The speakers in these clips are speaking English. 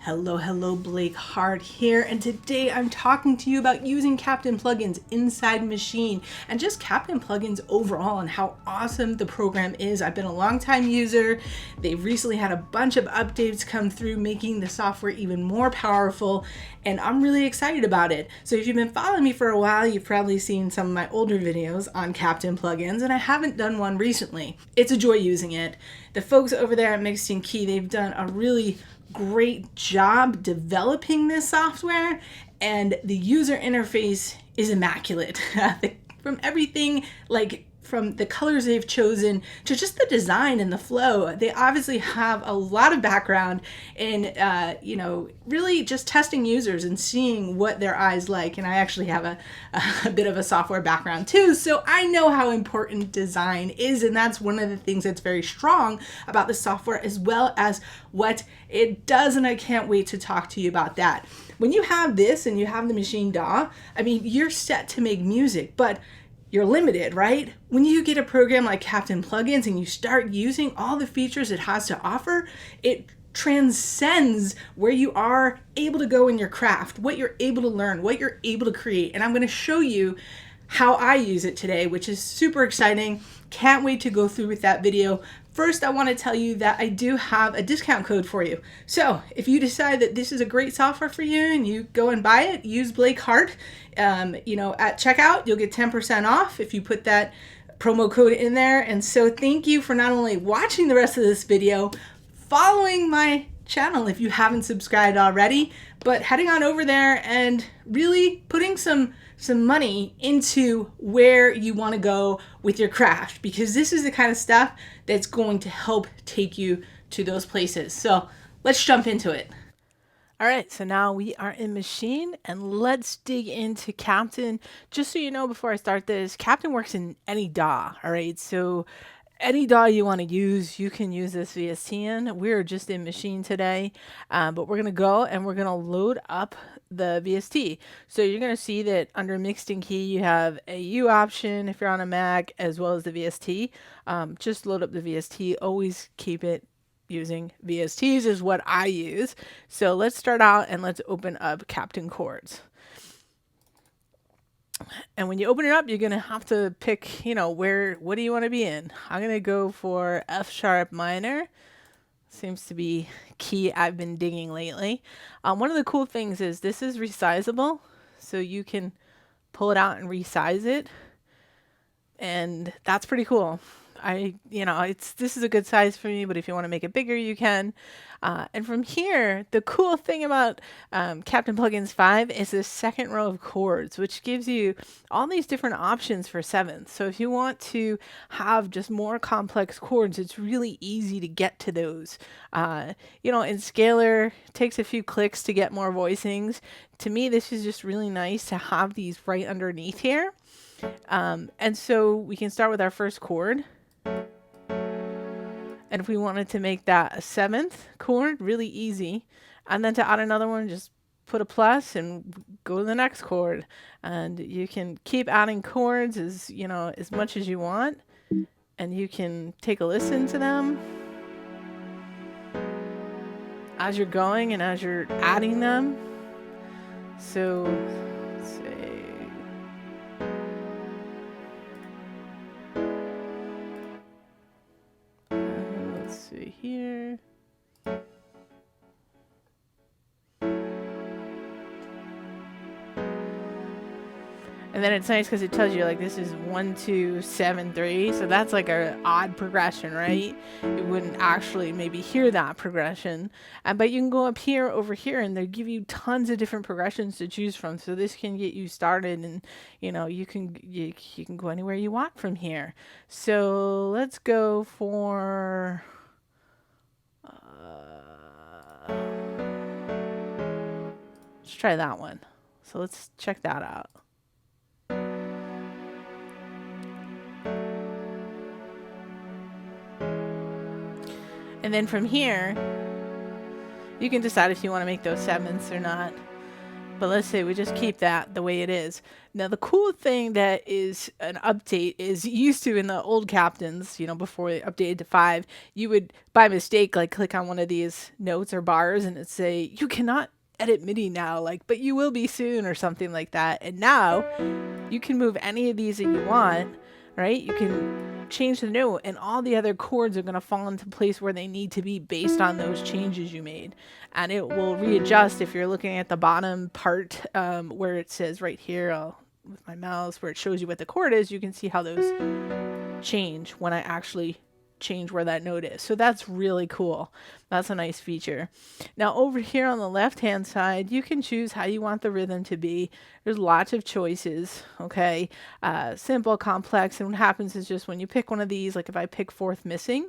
Hello, Blakeheart here, and today I'm talking to you about using Captain plugins inside Maschine and just Captain plugins overall and how awesome the program is. I've been a long time user. They've recently had a bunch of updates come through making the software even more powerful, and I'm really excited about it. So if you've been following me for a while, you've probably seen some of my older videos on Captain plugins, and I haven't done one recently. It's a joy using it. The folks over there at Mixed Key, they've done a really great job developing this software, and the user interface is immaculate. From everything, like from the colors they've chosen to just the design and the flow, they obviously have a lot of background in really just testing users and seeing what their eyes like. And I actually have a bit of a software background too, so I know how important design is, and that's one of the things that's very strong about the software, as well as what it does, and I can't wait to talk to you about that. When you have this and you have the Maschine DAW, I mean, you're set to make music, but you're limited, right? When you get a program like Captain Plugins and you start using all the features it has to offer, it transcends where you are able to go in your craft, what you're able to learn, what you're able to create. And I'm going to show you how I use it today, which is super exciting. Can't wait to go through with that video. First, I want to tell you that I do have a discount code for you. So if you decide that this is a great software for you and you go and buy it, use blakeheart. At checkout, you'll get 10% off if you put that promo code in there. And so thank you for not only watching the rest of this video, following my channel if you haven't subscribed already, but heading on over there and really putting some money into where you want to go with your craft, because this is the kind of stuff that's going to help take you to those places. So let's jump into it. All right, so now we are in Maschine, and let's dig into Captain. Just so you know, before I start this, Captain works in any DAW, all right? So any DAW you want to use, you can use this VST in. We're just in Maschine today, but we're going to go and we're going to load up the VST. So you're going to see that under Mixed Key, you have a U option if you're on a Mac, as well as the VST. Just load up the VST. Always keep it using VSTs is what I use. So let's start out and let's open up Captain Chords. And when you open it up, you're going to have to pick, what do you want to be in? I'm going to go for F sharp minor. Seems to be key I've been digging lately. One of the cool things is this is resizable, so you can pull it out and resize it. And that's pretty cool. This is a good size for me, but if you want to make it bigger, you can. And from here, the cool thing about Captain Plugins 5 is this second row of chords, which gives you all these different options for sevenths. So if you want to have just more complex chords, it's really easy to get to those. In Scalar, it takes a few clicks to get more voicings. To me, this is just really nice to have these right underneath here. And so we can start with our first chord. And if we wanted to make that a seventh chord, really easy. And then to add another one, just put a plus and go to the next chord. And you can keep adding chords as much as you want. And you can take a listen to them as you're going and as you're adding them. So let's say, here. And then it's nice because it tells you like this is 1, 2, 7, 3. So that's like an odd progression, right? You wouldn't actually maybe hear that progression. But you can go up here, over here, and they give you tons of different progressions to choose from. So this can get you started, and you can go anywhere you want from here. So let's go for let's try that one. So let's check that out. And then from here, you can decide if you want to make those sevenths or not. But let's say we just keep that the way it is. Now, the cool thing that is an update is used to in the old Captains, you know, before they updated to 5, you would, by mistake, like click on one of these notes or bars and it'd say, you cannot edit MIDI now, like, but you will be soon or something like that. And now you can move any of these that you want, right? You can change the note and all the other chords are going to fall into place where they need to be based on those changes you made. And it will readjust if you're looking at the bottom part where it says right here, with my mouse, where it shows you what the chord is, you can see how those change when I actually change where that note is. So that's really cool. That's a nice feature. Now over here on the left hand side, you can choose how you want the rhythm to be. There's lots of choices, okay? Simple, complex, and what happens is just when you pick one of these, like if I pick fourth missing,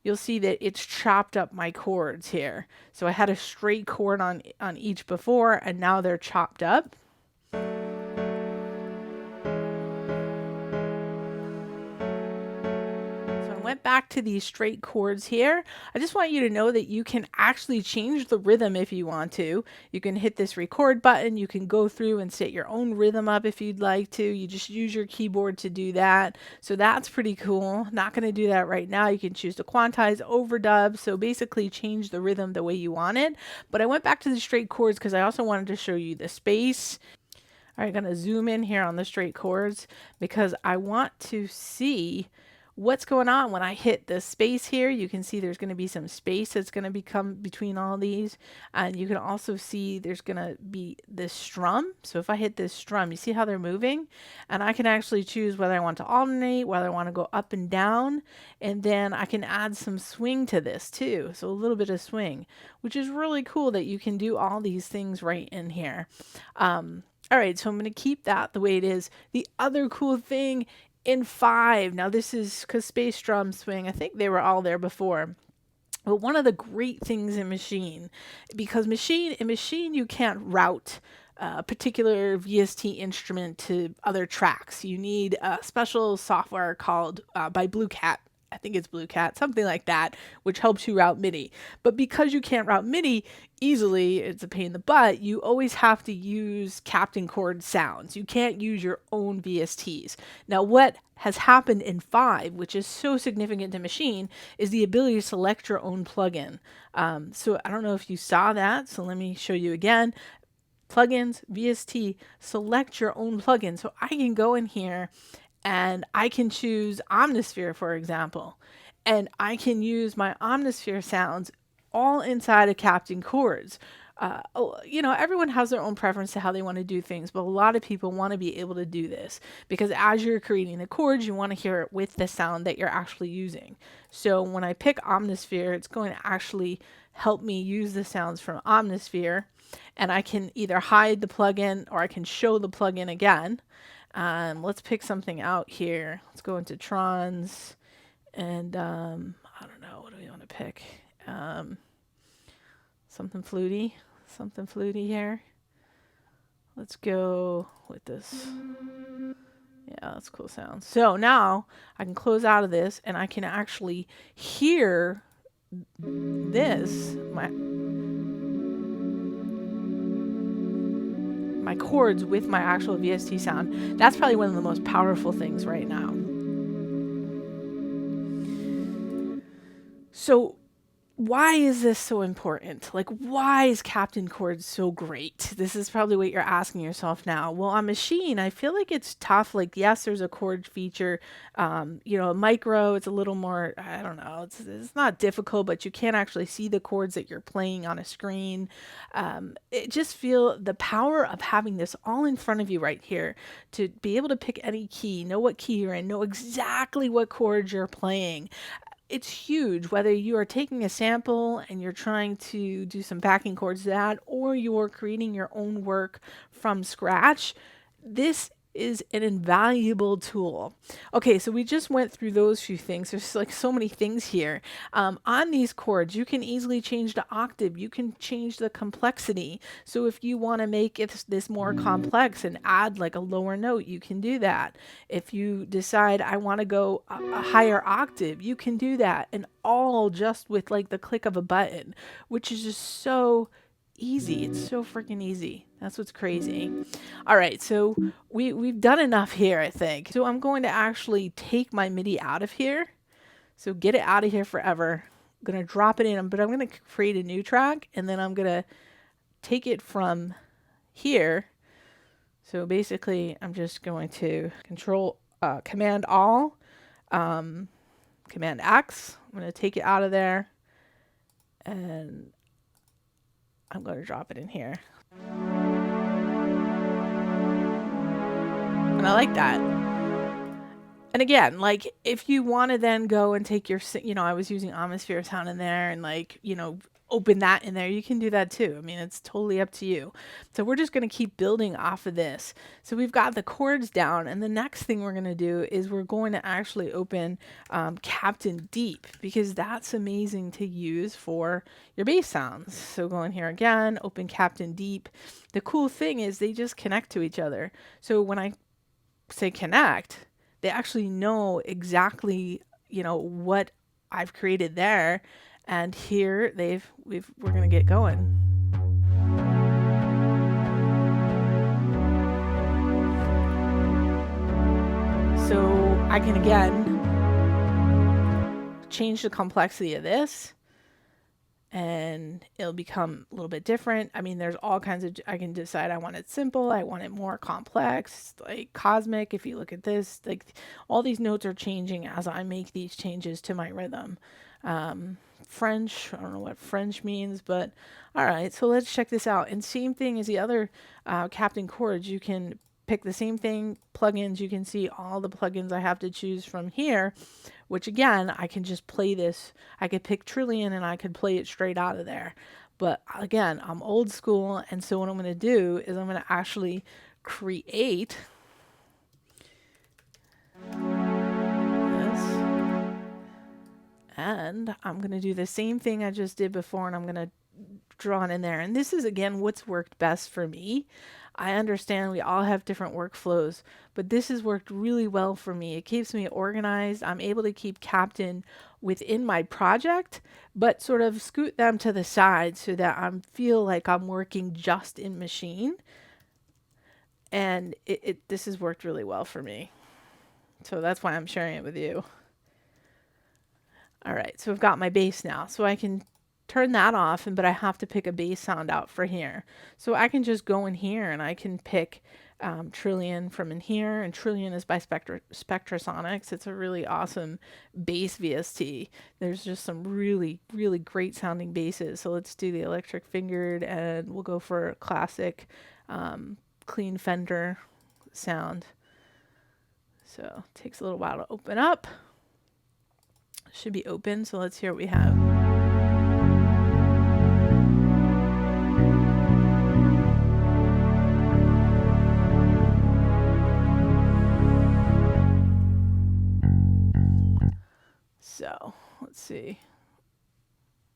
you'll see that it's chopped up my chords here. So I had a straight chord on each before, and now they're chopped up. Went back to these straight chords here. I just want you to know that you can actually change the rhythm if you want to. You can hit this record button. You can go through and set your own rhythm up if you'd like to. You just use your keyboard to do that. So that's pretty cool. Not going to do that right now. You can choose to quantize, overdub. So basically change the rhythm the way you want it. But I went back to the straight chords because I also wanted to show you the space. All right, I'm going to zoom in here on the straight chords because I want to see what's going on when I hit the space here. You can see there's going to be some space that's going to become between all these. And you can also see there's going to be this strum. So if I hit this strum, you see how they're moving? And I can actually choose whether I want to alternate, whether I want to go up and down. And then I can add some swing to this too. So a little bit of swing, which is really cool that you can do all these things right in here. All right, so I'm going to keep that the way it is. The other cool thing in 5, now this is because space, drum, swing, I think they were all there before. But one of the great things in Maschine, because in Maschine you can't route a particular VST instrument to other tracks. You need a special software called by Bluecat. I think it's Bluecat, something like that, which helps you route MIDI. But because you can't route MIDI easily, it's a pain in the butt, you always have to use Captain Chord sounds. You can't use your own VSTs. Now, what has happened in 5, which is so significant to Maschine, is the ability to select your own plugin. So I don't know if you saw that, so let me show you again. Plugins, VST, select your own plugin. So I can go in here and I can choose Omnisphere, for example, and I can use my Omnisphere sounds all inside of Captain Chords. You know, everyone has their own preference to how they want to do things, but a lot of people want to be able to do this because as you're creating the chords, you want to hear it with the sound that you're actually using. So when I pick Omnisphere, it's going to actually help me use the sounds from Omnisphere, and I can either hide the plugin or I can show the plugin again. Let's pick something out here. Let's go into Trons and I don't know, what do we want to pick? Something fluty here. Let's go with this. Yeah, that's cool sound. So now I can close out of this and I can actually hear this, my chords with my actual VST sound. That's probably one of the most powerful things right now. So why is this so important? Like, why is Captain Chords so great? This is probably what you're asking yourself now. Well, on Maschine, I feel like it's tough. Like, yes, there's a chord feature. You know, micro, it's a little more, I don't know, it's not difficult, but you can't actually see the chords that you're playing on a screen. It just feel the power of having this all in front of you right here to be able to pick any key, know what key you're in, know exactly what chords you're playing. It's huge, whether you are taking a sample and you're trying to do some backing chords to that, or you're creating your own work from scratch. This is an invaluable tool. Okay, so we just went through those few things. There's like so many things here. On these chords, you can easily change the octave. You can change the complexity. So if you want to make this more complex and add like a lower note, you can do that. If you decide I want to go a higher octave, you can do that. And all just with like the click of a button, which is just so easy. It's so freaking easy. That's what's crazy. All right, so we've done enough here, I think. So I'm going to actually take my MIDI out of here. So get it out of here forever. I'm going to drop it in, but I'm going to create a new track, and then I'm going to take it from here. So basically, I'm just going to Command All, Command X. I'm going to take it out of there, and I'm going to drop it in here. And I like that. And again, like if you want to then go and take your, I was using Atmosphere sound in there and like, open that in there, you can do that too. I mean, it's totally up to you. So we're just going to keep building off of this. So we've got the chords down, and the next thing we're going to do is we're going to actually open Captain Deep, because that's amazing to use for your bass sounds. So go in here again, open Captain Deep. The cool thing is they just connect to each other. So when I say connect, they actually know exactly, what I've created there. And here we're going to get going. So I can again change the complexity of this, and it'll become a little bit different. I mean, there's all kinds of, I can decide I want it simple, I want it more complex, like cosmic. If you look at this, like all these notes are changing as I make these changes to my rhythm. French, I don't know what French means, but all right, so let's check this out. And same thing as the other Captain Chords, you can pick the same thing, plugins. You can see all the plugins I have to choose from here, which again, I can just play this. I could pick Trillion and I could play it straight out of there. But again, I'm old school, and so what I'm going to do is I'm going to actually create this, and I'm going to do the same thing I just did before, and I'm going to draw it in there. And this is, again, what's worked best for me. I understand we all have different workflows, but this has worked really well for me. It keeps me organized. I'm able to keep Captain within my project, but sort of scoot them to the side so that I feel like I'm working just in Maschine. And this has worked really well for me. So that's why I'm sharing it with you. All right, so I've got my bass now. So I can turn that off, but I have to pick a bass sound out for here. So I can just go in here and I can pick Trillion from in here, and Trillion is by Spectrasonics. It's a really awesome bass VST. There's just some really, really great sounding basses. So let's do the electric fingered, and we'll go for classic clean Fender sound. So it takes a little while to open up. Should be open, so let's hear what we have. So let's see.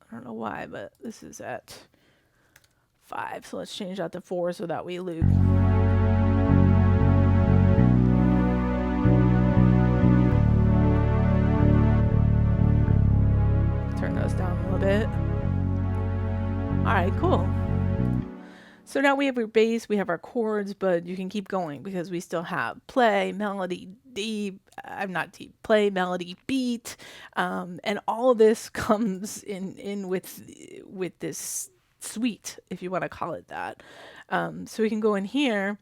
I don't know why, but this is at 5. So let's change that to 4 so that we loop. Turn those down a little bit. All right, cool. So now we have our bass, we have our chords, but you can keep going because we still have play, melody, play, melody, beat, and all of this comes in with this suite, if you want to call it that. So we can go in here,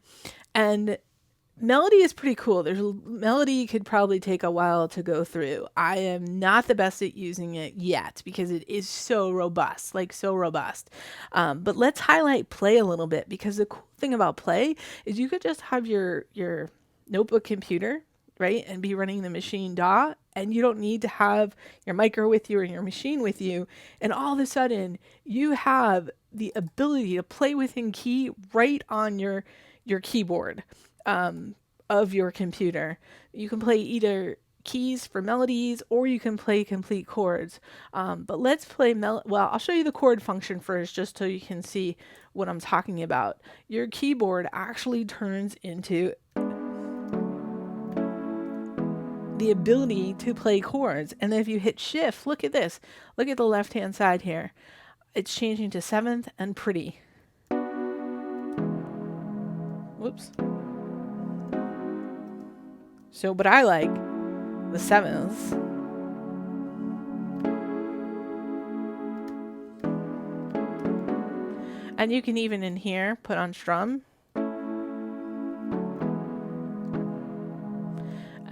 and melody is pretty cool. Melody could probably take a while to go through. I am not the best at using it yet because it is so robust, like so robust. But let's highlight play a little bit, because the cool thing about play is you could just have your notebook computer, right, and be running the Maschine DAW, and you don't need to have your micro with you or your Maschine with you. And all of a sudden you have the ability to play within key right on your keyboard of your computer. You can play either keys for melodies, or you can play complete chords. But let's play well, I'll show you the chord function first, just so you can see what I'm talking about. Your keyboard actually turns into the ability to play chords. And if you hit shift, look at this. Look at the left hand side here. It's changing to 7th and pretty. Whoops. So, but I like the 7ths. And you can even in here put on strum.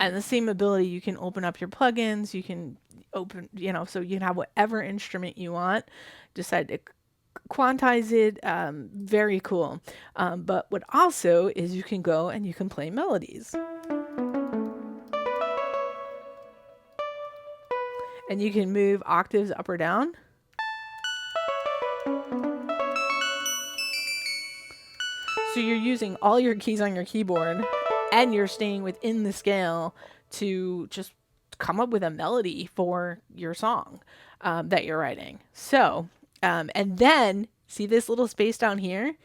And the same ability, you can open up your plugins, you can open, so you can have whatever instrument you want. Decide to quantize it. Very cool. But what also is you can go and you can play melodies. And you can move octaves up or down. So you're using all your keys on your keyboard and you're staying within the scale to just come up with a melody for your song that you're writing. So, and then see this little space down here?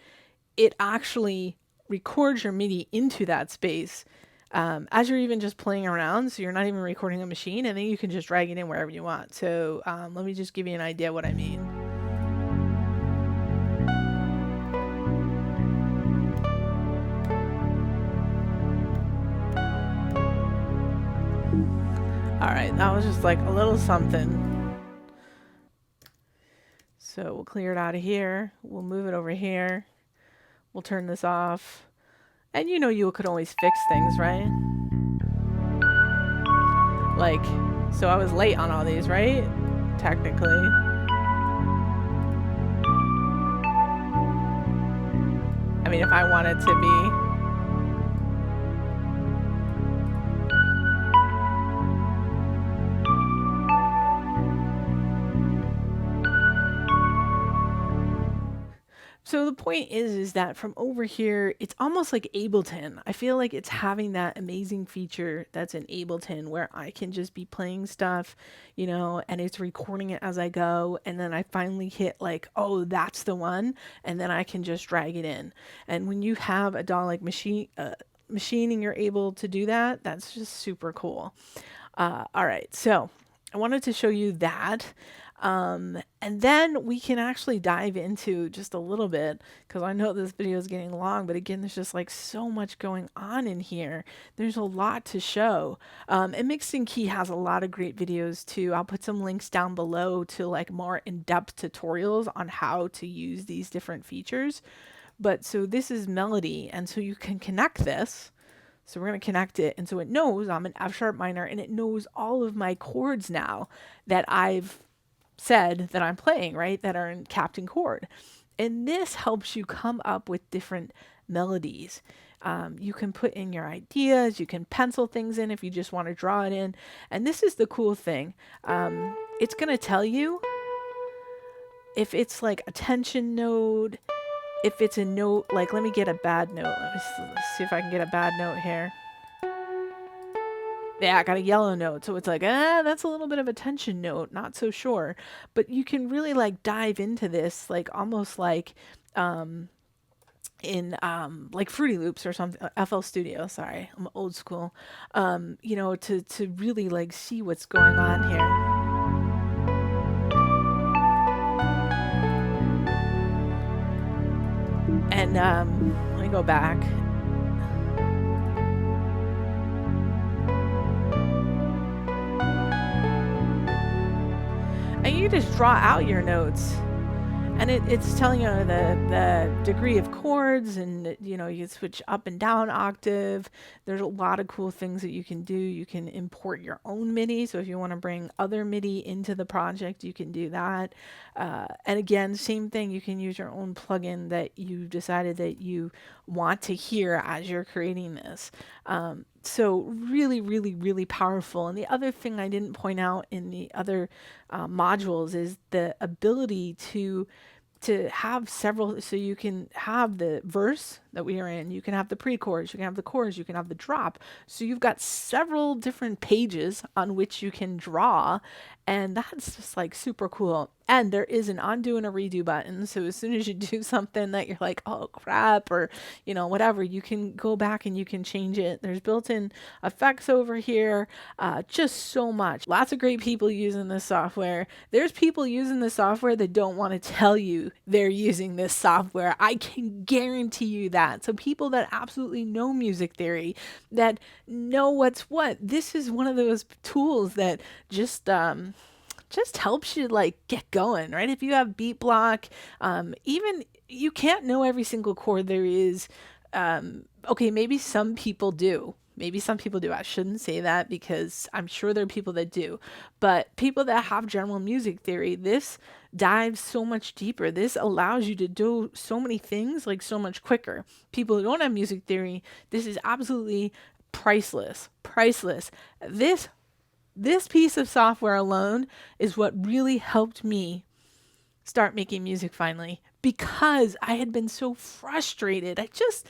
It actually records your MIDI into that space as you're even just playing around. So you're not even recording a machine, and then you can just drag it in wherever you want. So let me just give you an idea what I mean. All right, that was just like a little something. So we'll clear it out of here. We'll move it over here. We'll turn this off. And you could always fix things, right? Like, so I was late on all these, right? Technically. I mean, if I wanted to be... So the point is that from over here, it's almost like Ableton. I feel like it's having that amazing feature that's in Ableton where I can just be playing stuff, and it's recording it as I go. And then I finally hit like, oh, that's the one. And then I can just drag it in. And when you have a DAW like Maschine and you're able to do that, that's just super cool. All right, so I wanted to show you that. And then we can actually dive into just a little bit, because I know this video is getting long, but again, there's just like so much going on in here. There's a lot to show. And Mixing Key has a lot of great videos too. I'll put some links down below to like more in-depth tutorials on how to use these different features. But so this is melody, and so you can connect this. So we're going to connect it, and so it knows I'm an F sharp minor, and it knows all of my chords now that I've said that I'm playing, right? That are in Captain chord. And this helps you come up with different melodies. You can put in your ideas, you can pencil things in if you just want to draw it in. And this is the cool thing. It's going to tell you if it's like a tension note, if it's a note, like let me get a bad note. Let's see if I can get a bad note here. Yeah, I got a yellow note. So it's like, that's a little bit of a tension note. Not so sure. But you can really like dive into this, like almost like in like Fruity Loops or something, FL Studio, sorry, I'm old school. To really like see what's going on here. And let me go back. And you just draw out your notes, and it's telling you the degree of chords, and you can switch up and down octave. There's a lot of cool things that you can do. You can import your own MIDI, so if you want to bring other MIDI into the project, you can do that. And again, same thing, you can use your own plugin that you decided that you want to hear as you're creating this. So really, really, really powerful. And the other thing I didn't point out in the other modules is the ability to have several, so you can have the verse that we are in, you can have the pre-chorus, you can have the chorus, you can have the drop. So you've got several different pages on which you can draw And that's just like super cool. And there is an undo and a redo button. So as soon as you do something that you're like, oh crap, or whatever, you can go back and you can change it. There's built-in effects over here. Just so much. Lots of great people using this software. There's people using this software that don't want to tell you they're using this software. I can guarantee you that. So people that absolutely know music theory, that know what's what, this is one of those tools that just helps you like get going, right? If you have beat block, even you can't know every single chord there is. Okay, maybe some people do. Maybe some people do. I shouldn't say that because I'm sure there are people that do. But people that have general music theory, this dives so much deeper. This allows you to do so many things like so much quicker. People who don't have music theory, this is absolutely priceless. Priceless. This piece of software alone is what really helped me start making music finally, because I had been so frustrated. I just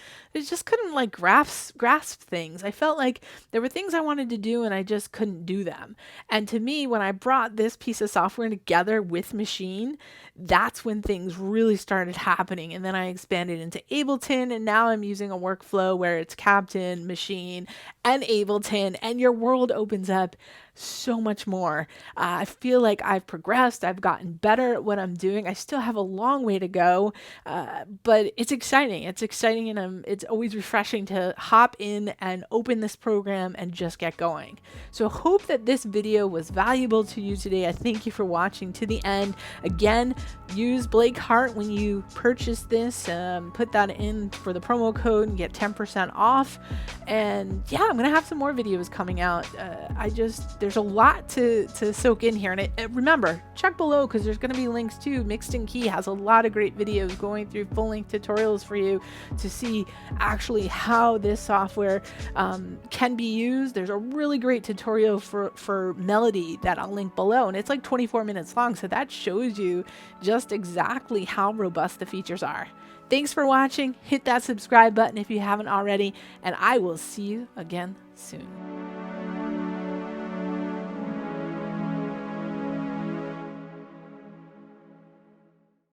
couldn't like grasp things. I felt like there were things I wanted to do and I just couldn't do them. And to me, when I brought this piece of software together with Maschine, that's when things really started happening. And then I expanded into Ableton, and now I'm using a workflow where it's Captain, Maschine, and Ableton, and your world opens up so much more. I feel like I've progressed. I've gotten better at what I'm doing. I still have a long way to go, but it's exciting. It's exciting, and it's always refreshing to hop in and open this program and just get going. So hope that this video was valuable to you today. I thank you for watching to the end. Again, use blakeheart when you purchase this. Put that in for the promo code and get 10% off. And yeah, I'm gonna have some more videos coming out. There's a lot to soak in here, and remember, check below because there's going to be links too. Mixed in Key has a lot of great videos going through full length tutorials for you to see actually how this software can be used. There's a really great tutorial for melody that I'll link below, and it's like 24 minutes long, so that shows you just exactly how robust the features are. Thanks for watching. Hit that subscribe button if you haven't already, and I will see you again soon.